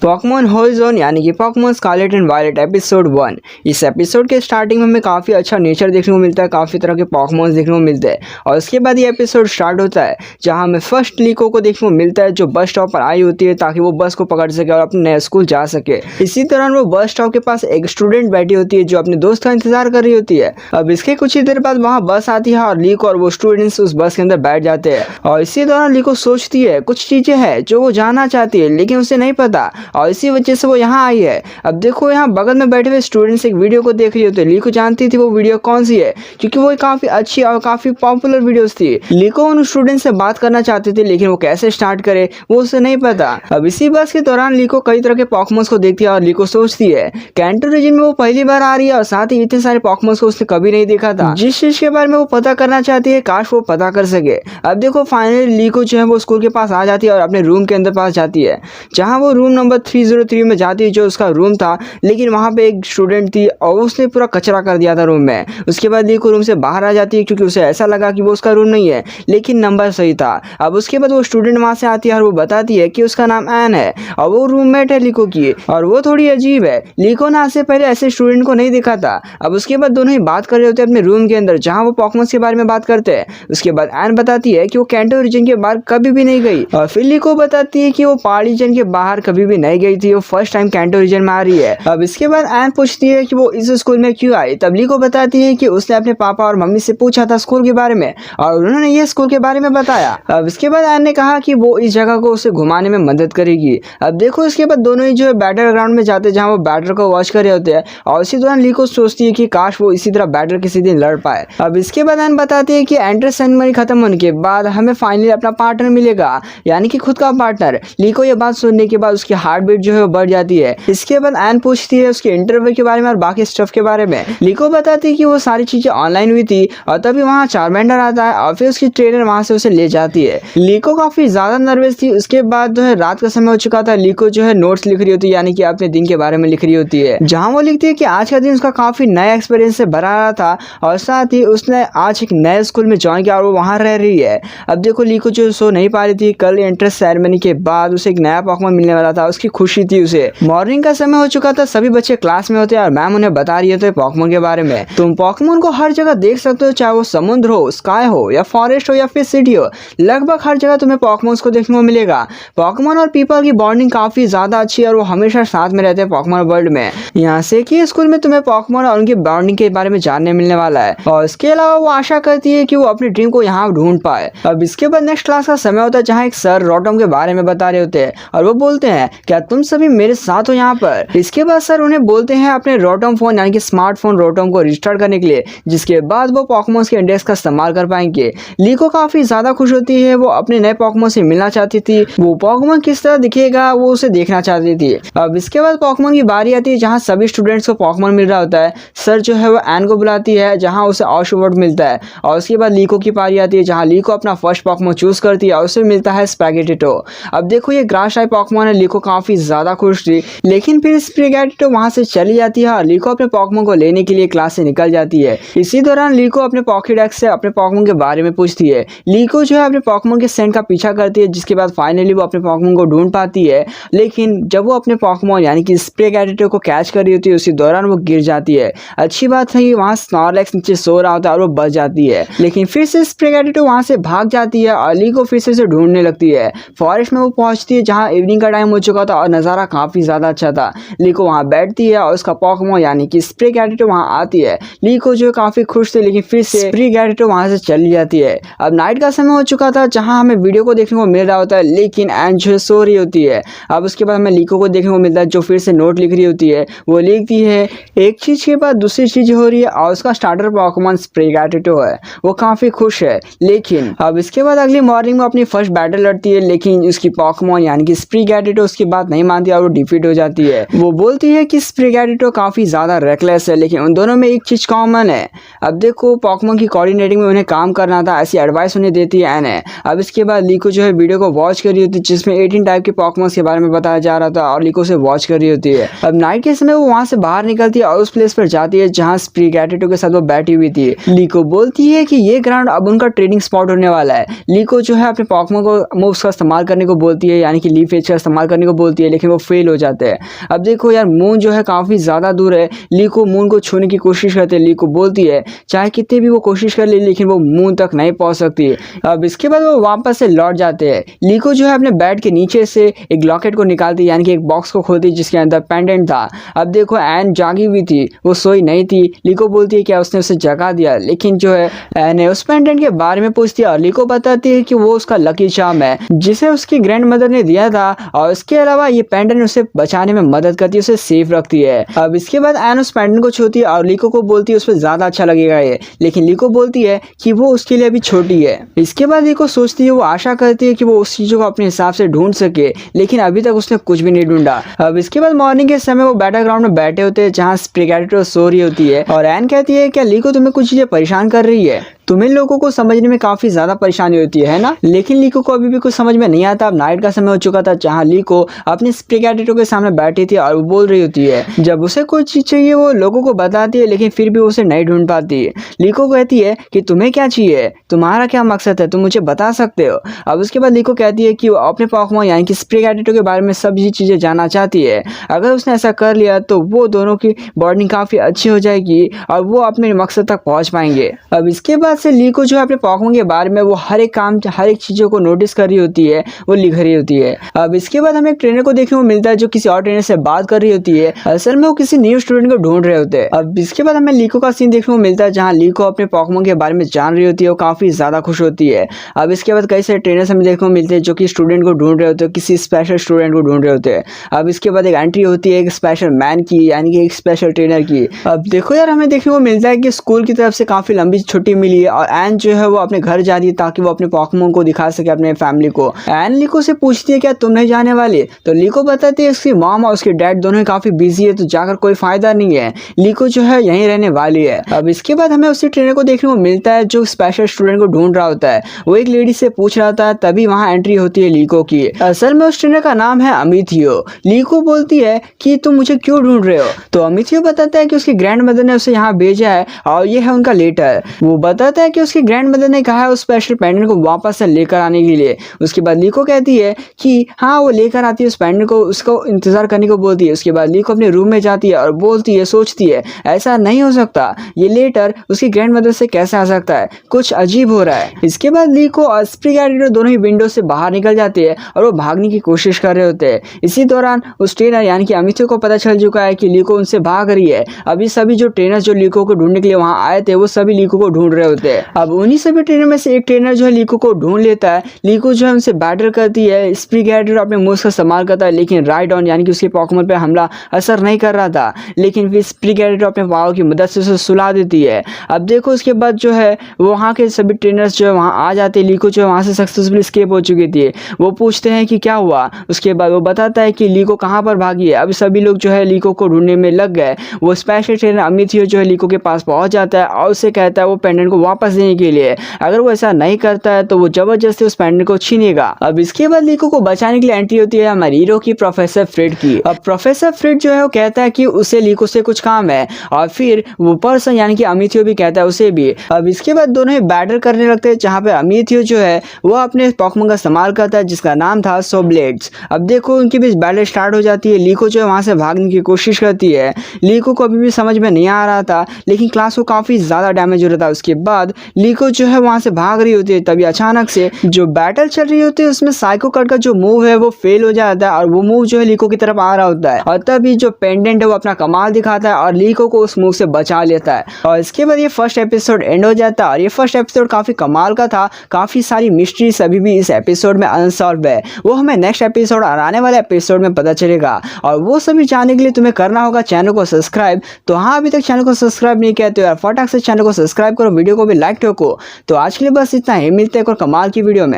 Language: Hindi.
पॉकेमॉन होराइजन यानी कि Pokemon Scarlet and Violet episode 1। इस एपिसोड के स्टार्टिंग में हमें काफ़ी अच्छा नेचर देखने को मिलता है, काफ़ी तरह के पॉकेमॉन देखने को मिलते हैं और उसके बाद ये एपिसोड स्टार्ट होता है जहां हमें फर्स्ट लीको को देखने को मिलता है जो बस स्टॉप पर आई होती है ताकि वो बस को पकड़ सके और अपने नए स्कूल जा सके। इसी दौरान वो बस स्टॉप के पास एक स्टूडेंट बैठी होती है जो अपने दोस्त का इंतजार कर रही होती है। अब इसके कुछ ही देर बाद वहाँ बस आती है और लीको और वो स्टूडेंट्स उस बस के अंदर बैठ जाते हैं और इसी दौरान लीको सोचती है कुछ चीजें हैं जो वो जानना चाहती है लेकिन उसे नहीं पता और इसी वजह से वो यहाँ आई है। अब देखो यहाँ बगल में बैठे हुए स्टूडेंट्स एक वीडियो को देख रही होती है। लीको जानती थी वो वीडियो कौन सी है क्योंकि वो काफी अच्छी और काफी पॉपुलर वीडियोस थी। लीको उन स्टूडेंट से बात करना चाहती थी लेकिन वो कैसे स्टार्ट करे वो उसे नहीं पता। अब इसी बस के दौरान लीको कई तरह के पॉकेमॉन्स को देखती है और लीको सोचती है कैंटो रीजन में वो पहली बार आ रही है और साथ ही इतने सारे पॉकेमॉन्स को उसने कभी नहीं देखा था। जिस चीज के बारे में वो पता करना चाहती है काश वो पता कर सके। अब देखो फाइनली लीको जो है वो स्कूल के पास आ जाती है और अपने रूम के अंदर पास जाती है जहाँ वो रूम नंबर 303 में जाती है जो उसका रूम था, लेकिन वहाँ पे एक स्टूडेंट थी और उसने पूरा कचरा कर दिया था रूम में। उसके बाद लीको रूम से बाहर आ जाती है क्योंकि उसे ऐसा लगा कि वो उसका रूम नहीं है लेकिन नंबर सही था। अब उसके बाद वो स्टूडेंट वहाँ से आती है और वो बताती है कि उसका नाम एन है और वो रूममेट है लीको की और वो थोड़ी अजीब है। लीको ने आज से पहले ऐसे स्टूडेंट को नहीं देखा था। अब उसके बाद दोनों ही बात कर रहे होते हैं अपने रूम के अंदर जहाँ वो पॉकेमॉन्स के बारे में बात करते हैं। उसके बाद एन बताती है कि वो कैंटो रीजन के बाहर कभी भी नहीं गई और फिर लीको बताती है कि वो पहाड़ी रीजन के बाहर कभी भी नहीं गई थी, वो फर्स्ट टाइम कैंटो रीजन में आ रही है। अब इसके बाद एन पूछती है कि वो इस स्कूल में क्यों आई। तब लीको बताती है कि उसने अपने पापा और मम्मी से पूछा था स्कूल के बारे में और उन्होंने ये स्कूल के बारे में बताया। अब इसके बाद एन ने कहा कि वो इस जगह को उसे घुमाने में मदद करेगी। अब देखो इसके बाद दोनों ही जो है बैटल ग्राउंड में जाते हैं जहाँ वो बैटल को वॉच कर रहे होते हैं और इसी दौरान लीको सोचती है कि काश वो इसी तरह बैटल किसी दिन लड़ पाए। अब इसके बाद एन बताती है कि एंट्रेंस सेरेमनी खत्म होने के बाद हमें फाइनली अपना पार्टनर मिलेगा यानी कि खुद का पार्टनर। लीको ये बात सुनने के बाद उसकी हार्ट बीट जो है वो बढ़ जाती है। इसके बाद एन पूछती है उसके इंटरव्यू के बारे में और बाकी स्टफ के बारे में। लीको बताती है कि वो सारी चीजें ऑनलाइन हुई थी और तभी वहाँ चार्मेंडर आता है और फिर उसकी ट्रेनर वहाँ से उसे ले जाती है। लीको काफी ज्यादा नर्वस थी। उसके बाद जो है रात का समय हो चुका था। लीको जो है नोट्स लिख रही होती है यानी कि अपने दिन के बारे में लिख रही होती है जहाँ वो लिखती है कि आज का दिन उसका काफी नया एक्सपीरियंस से भरा रहा था और साथ ही उसने आज एक नए स्कूल में ज्वाइन किया और वो वहाँ रह रही है। अब देखो लीको जो सो नहीं पा रही थी। कल एंट्रेंस सेरेमनी के बाद उसे एक नया पॉकेमॉन मिलने वाला था, उसकी खुशी थी उसे। मॉर्निंग का समय हो चुका था, सभी बच्चे क्लास में होते हैं और मैम उन्हें बता रही है पॉकेमॉन के बारे में। तुम पॉकेमॉन को हर जगह देख सकते हो, चाहे वो समुद्र हो, स्काई हो या फॉरेस्ट हो या फिर सिटी हो, लगभग हर जगह तुम्हें पॉकेमॉन्स को देखने को मिलेगा। पॉकेमॉन और पीपल की बॉन्डिंग काफी ज्यादा अच्छी है और वो हमेशा साथ में रहते हैं पॉकेमॉन वर्ल्ड में। यहाँ से कि स्कूल में तुम्हें पॉकेमॉन और उनकी बॉन्डिंग के बारे में जानने मिलने वाला है और इसके अलावा वो आशा करती है कि वो अपनी ड्रीम को यहाँ ढूंढ पाए। अब इसके बाद नेक्स्ट क्लास का समय होता है जहाँ एक सर रोटम के बारे में बता रहे होते हैं और वो बोलते हैं क्या तुम सभी मेरे साथ हो यहाँ पर। इसके बाद सर उन्हें बोलते हैं अपने रोटम फोन यानी कि स्मार्टफोन रोटम को रिस्टार्ट करने के लिए जिसके बाद वो पॉकेमॉन्स के इंडेक्स का इस्तेमाल कर पाएंगे। लीको काफी ज्यादा खुश होती है। वो अपने नए पॉकेमॉन से मिलना चाहती थी। वो पॉकेमॉन किस तरह दिखेगा वो उसे देखना चाहती थी। अब इसके बाद पॉकेमॉन की बारी आती है जहाँ सभी स्टूडेंट्स को पॉकेमॉन मिल रहा होता है। सर जो है वो एन को बुलाती है जहाँ उसे ऑशोवर्ड मिलता है और उसके बाद लीको की पारी आती है जहाँ लीको अपना फर्स्ट पॉकेमॉन चूज करती है और उसे मिलता है स्पैगेटिटो। अब देखो ये ग्रास टाइप पॉकेमॉन है। लीको काफी ज्यादा खुश थी लेकिन फिर स्पैगेटिटो वहां से चली जाती है और लीको अपने पॉकेमॉन को लेने के लिए क्लास से निकल जाती है। इसी दौरान लीको अपने पॉकेडेक्स से अपने पॉकेमॉन के बारे में पूछती है। लीको जो है अपने पॉकेमॉन के सेंट का पीछा करती है जिसके बाद फाइनली वो अपने पॉकेमॉन को ढूंढ पाती है। लेकिन जब वो अपने पॉकेमॉन यानी कि स्पैगेटिटो को कैच कर रही होती है उसी दौरान वो गिर जाती है। अच्छी बात है कि वहाँ स्नॉर्लेक्स नीचे सो रहा होता है और वो बच जाती है लेकिन फिर से स्पैगेटिटो वहाँ से भाग जाती है और लीको फिर से उसे ढूंढने लगती है। फॉरेस्ट में वो पहुंचती है जहाँ इवनिंग का टाइम हो चुका था और नज़ारा काफी ज्यादा अच्छा था। लीको वहाँ बैठती है और उसका पॉकेमॉन यानी कि स्पैगेटिटो वहाँ आती है। लीको जो काफी खुश थी लेकिन फिर से स्पैगेटिटो वहाँ से चली जाती है। अब नाइट का समय हो चुका था जहाँ हमें वीडियो को देखने को मिल रहा होता है लेकिन एन जो सो रही होती है। अब उसके बाद हमें लीको को देखने को मिलता है जो फिर से नोट लिख रही होती है। वो लिखती है एक चीज के बाद दूसरी चीज हो रही है और उसका स्टार्टर पॉकेमॉन स्पैगेटिटो है। वो काफी खुश है लेकिन अब इसके बाद अगली मॉर्निंग में अपनी फर्स्ट बैटल लड़ती है लेकिन उसकी पॉकेमॉन यानी कि स्पैगेटिटो उसकी बात नहीं मानती और वो डिफीट हो जाती है। वो बोलती है कि स्पैगेटिटो काफी ज्यादा रेकलेस है लेकिन उन दोनों में एक चीज कॉमन है। अब देखो पॉकेमॉन की कोऑर्डिनेटिंग में उन्हें काम करना था, ऐसी एडवाइस उन्हें देती है एन। अब इसके बाद लीको जो है वीडियो को वॉच कर रही होती है जिसमें 18 टाइप के पॉकेमॉन्स के बारे में बताया जा रहा था और लीको से वॉच कर रही होती है। अब नाइट के समय वो वहां से बाहर निकलती है और उस प्लेस पर जाती है जहाँ स्पैगेटिटो के साथ वो बैठी हुई थी। लीको बोलती है कि ये ग्राउंड अब उनका ट्रेनिंग स्पॉट होने वाला है। लीको जो है अपने पॉकेमॉन को मूव्स का इस्तेमाल करने को बोलती है यानी कि लीफ एज का इस्तेमाल करने को बोलती है। बोलती है, लेकिन वो फेल हो जाते हैं। अब देखो यार, मून जो है काफ़ी ज़्यादा दूर है। लीको मून को छूने की कोशिश करते हैं। लीको बोलती है चाहे कितनी भी वो कोशिश कर ले, लेकिन वो मून तक नहीं पहुंच सकती। अब इसके बाद वो वापस से लौट जाते हैं। लीको जो है अपने बेड के नीचे से एक लॉकेट को निकालती है, यानी कि एक बॉक्स को खोलती है जिसके अंदर पेंडेंट था। अब देखो एन जागी हुई थी, वो सोई नहीं थी। लीको बोलती है क्या उसने उसे जगा दिया, लेकिन जो है एन ने उस पेंडेंट के बारे में पूछती है और लीको बताती है कि वो उसका लकी चार्म है जिसे उसकी ग्रैंड मदर ने दिया था, और इसके अलावा ये पेंडेंट उसे बचाने में मदद करती है, उसे सेफ रखती है। अब इसके बाद एन उस पेंडेंट को छूती है और लीको को बोलती है उस पर ज्यादा अच्छा लगेगा ये, लेकिन लीको बोलती है कि वो उसके लिए अभी छोटी है। इसके बाद लीको सोचती है, वो आशा करती है कि वो उस चीजों को अपने हिसाब से ढूंढ सके, लेकिन अभी तक उसने कुछ भी नहीं ढूंढा। अब इसके बाद मॉर्निंग के समय वो बैटल ग्राउंड में बैठे होते हैं जहाँ स्प्रिगेटिटो सो रही होती है, और एन कहती है क्या लीको तुम्हें कुछ चीजें परेशान कर रही है, तुम्हें लोगों को समझने में काफी ज्यादा परेशानी होती है ना। लेकिन लीको को अभी भी कुछ समझ में नहीं आता। अब नाइट का समय हो चुका था जहाँ लीको अपने स्प्रिगेटिटो के सामने बैठी थी और वो बोल रही होती है जब उसे कोई चीज चाहिए वो लोगों को बताती है, लेकिन फिर भी उसे नहीं ढूंढ पाती। लीको कहती है कि तुम्हें क्या चाहिए, तुम्हारा क्या मकसद है, तुम मुझे बता सकते हो। अब उसके बाद लीको कहती है कि वो अपने पोकेमॉन यानी कि स्प्रिगेटिटो के बारे में सभी चीजें जानना चाहती है। अगर उसने ऐसा कर लिया तो वो दोनों की बॉन्डिंग काफी अच्छी हो जाएगी और वो अपने मकसद तक पहुंच पाएंगे। अब इसके बाद से लीको जो अपने पोकेमॉन के बारे में वो हर एक काम, हर एक चीजों को नोटिस कर रही होती है, वो लिख रही होती है। अब इसके बाद हमें एक ट्रेनर को देखने को मिलता है जो किसी और ट्रेनर से बात कर रही होती है। असल में वो किसी न्यू स्टूडेंट को ढूंढ रहे होते हैं। अब इसके बाद हमें लीको का सीन देखने को मिलता है जहाँ लीको अपने पोकेमॉन के बारे में जान रही होती है, वो काफी ज्यादा खुश होती है। अब इसके बाद कई सारे ट्रेनर्स हमें देखने को मिलते हैं जो कि स्टूडेंट को ढूंढ रहे होते हैं, किसी स्पेशल स्टूडेंट को ढूंढ रहे होते हैं। अब इसके बाद एक एंट्री होती है एक स्पेशल मैन की, यानी कि एक स्पेशल ट्रेनर की। अब देखो यार, हमें देखने को मिलता है कि स्कूल की तरफ से काफी लंबी छुट्टी मिली है और एन जो है वो अपने घर जा रही है ताकि वो अपने पोकेमॉन को दिखा सके अपने फैमिली को। एन लीको से पूछती है क्या तुम नहीं जाने वाले, तो लीको बताती है उसकी मॉम और उसके डैड दोनों ही काफी बिजी है, तो जाकर कोई फायदा नहीं है, लीको जो है यहीं रहने वाली है। अब इसके बाद हमें उसी ट्रेनर को देखने को मिलता है जो स्पेशल स्टूडेंट को ढूंढ रहा होता है। वो एक लेडी से पूछ रहा होता है, तभी वहाँ एंट्री होती है लीको की। असल में उस ट्रेनर का नाम है अमिथियो। लीको बोलती है कि तुम मुझे क्यों ढूंढ रहे हो, तो अमिथियो बताता है कि उसकी ग्रैंड मदर ने उसे यहाँ भेजा है और ये है उनका लेटर। वो बताता है कि उसकी ग्रैंड मदर ने कहा है उस स्पेशल पेंडेंट को वापस से लेकर आने के लिए। उसके बाद लीको कहती है कि हाँ वो लेकर आती है उस पेंडेंट को, उसको इंतजार करने को बोलती है। उसके बाद लीको अपने रूम में जाती है और बोलती है, सोचती है ऐसा नहीं हो सकता, ये लेटर उसकी ग्रैंड मदर से कैसे आ सकता है, कुछ अजीब हो रहा है। इसके बाद लीको और स्प्रिगेटिटो दोनों ही विंडो से बाहर निकल जाते हैं और वो भागने की कोशिश कर रहे होते हैं। इसी दौरान उस ट्रेनर यानी कि अमिथियो को पता चल चुका है कि लीको उनसे भाग रही है। अभी सभी जो ट्रेनर्स जो लीको को ढूंढने के लिए वहां आए थे वो सभी लीको को ढूंढ रहे होते हैं। अब उन्हीं सभी ट्रेनर में से एक ट्रेनर जो है लीको को ढूंढ लेता है। लीको जो है उनसे बैटल करती है, स्प्रिगेटिटो अपने मूव्स का इस्तेमाल करता है, लेकिन राइडॉन यानी कि उसके पोकेमॉन पे हमला असर नहीं कर रहा था, लेकिन फिर स्प्रिगेटिटो अपने पावर की मदद से उसे सुला देती है। अब देखो उसके बाद जो है वहाँ के सभी ट्रेनर्स जो है वहाँ आ जाते हैं। लीको जो है वहाँ से सक्सेसफुली एस्केप हो चुकी थी। वो पूछते हैं कि क्या हुआ, उसके बाद वो बताता है कि लीको कहाँ पर भागी है। अब सभी लोग जो है लीको को ढूंढने में लग गए। वो स्पेशल ट्रेनर अमिथियो जो है लीको के पास पहुँच जाता है और उसे कहता है वो पेंडेंट को वापस देने के लिए। अगर वो ऐसा नहीं करता है तो वो जबरदस्ती उस पेंडेंट को छीनेगा। अब इसके बाद लीको को बचाने के लिए एंट्री होती है हमारी हीरो की, प्रोफेसर फ्रिड की। अब प्रोफेसर फ्रिड जो है वो कहता है कि उसे लीको से कुछ काम है, और फिर वो पर्सन यानी कि अमिथियो भी कहता है उसे भी। अब इसके बाद दोनों ही बैटल करने लगते हैं जहाँ पे अमिथियो जो है वो अपने पोकेमॉन का इस्तेमाल करता है जिसका नाम था सोब्लेड्स। अब देखो उनके बीच बैटल स्टार्ट हो जाती है। लीको जो है वहाँ से भागने की कोशिश करती है। लीको को अभी भी समझ में नहीं आ रहा था, लेकिन क्लास को काफी ज्यादा डैमेज हो रहा था। उसके बाद लीको जो है वहाँ से भाग रही होती है, तभी अचानक से जो बैटल चल रही होती है उसमें साइको कट का जो मूव है वो फेल हो जाता है और वो मूव जो है लीको की तरफ आ रहा होता है, और तभी जो पेंडेंट है वो अपना कमाल दिखाता है और लीको को उस मूव से बचा लेता है। और इसके बाद ये फर्स्ट एपिसोड एंड हो जाता है। और ये फर्स्ट एपिसोड काफी कमाल का था, काफी सारी मिस्ट्रीज अभी भी इस एपिसोड में अनसॉल्व है, वो हमें नेक्स्ट एपिसोड और आने वाले एपिसोड में पता चलेगा। और वो सभी जानने के लिए तुम्हें करना होगा चैनल को सब्सक्राइब। तो हाँ, अभी तक चैनल को सब्सक्राइब नहीं किया तो यार फटाक से चैनल को सब्सक्राइब करो, वीडियो को भी लाइक ठोको। तो आज के लिए बस इतना ही, मिलते हैं एक और कमाल की वीडियो में।